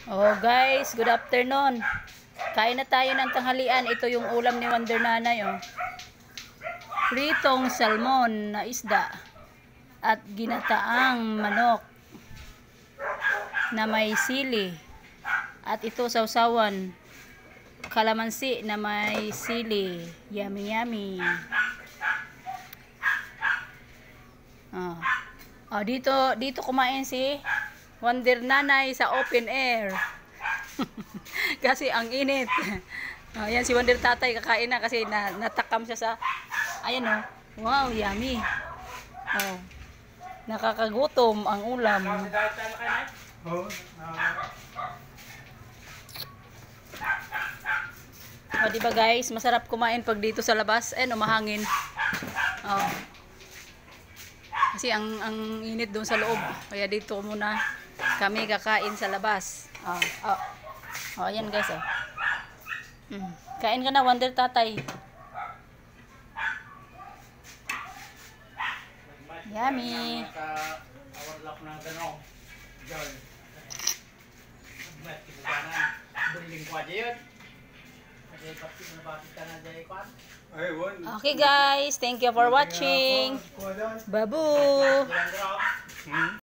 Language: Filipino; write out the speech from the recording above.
Oh guys, good afternoon. Kain na tayo ng tanghalian. Ito yung ulam ni Wonder Nanay, oh. Pritong salmon na isda at ginataang manok na may sili. At ito sausawan kalamansi na may sili. Yummy yummy. Oh. Oh, dito kumain si Wonder Nanay sa open air. Kasi ang init. Oh, yan si Wonder Tatay kakain na kasi natakam siya sa ayan, oh. Wow, yummy. Oh. Nakakagutom ang ulam. Oh, di ba guys, masarap kumain pag dito sa labas, umahangin. Oh. Kasi ang init doon sa loob. Kaya dito muna kami kakain sa labas. Oh, oh. Oh, ayan guys, oh. Kain ka na, Wonder Tatay. Yummy. Okay guys, thank you for watching. Babu.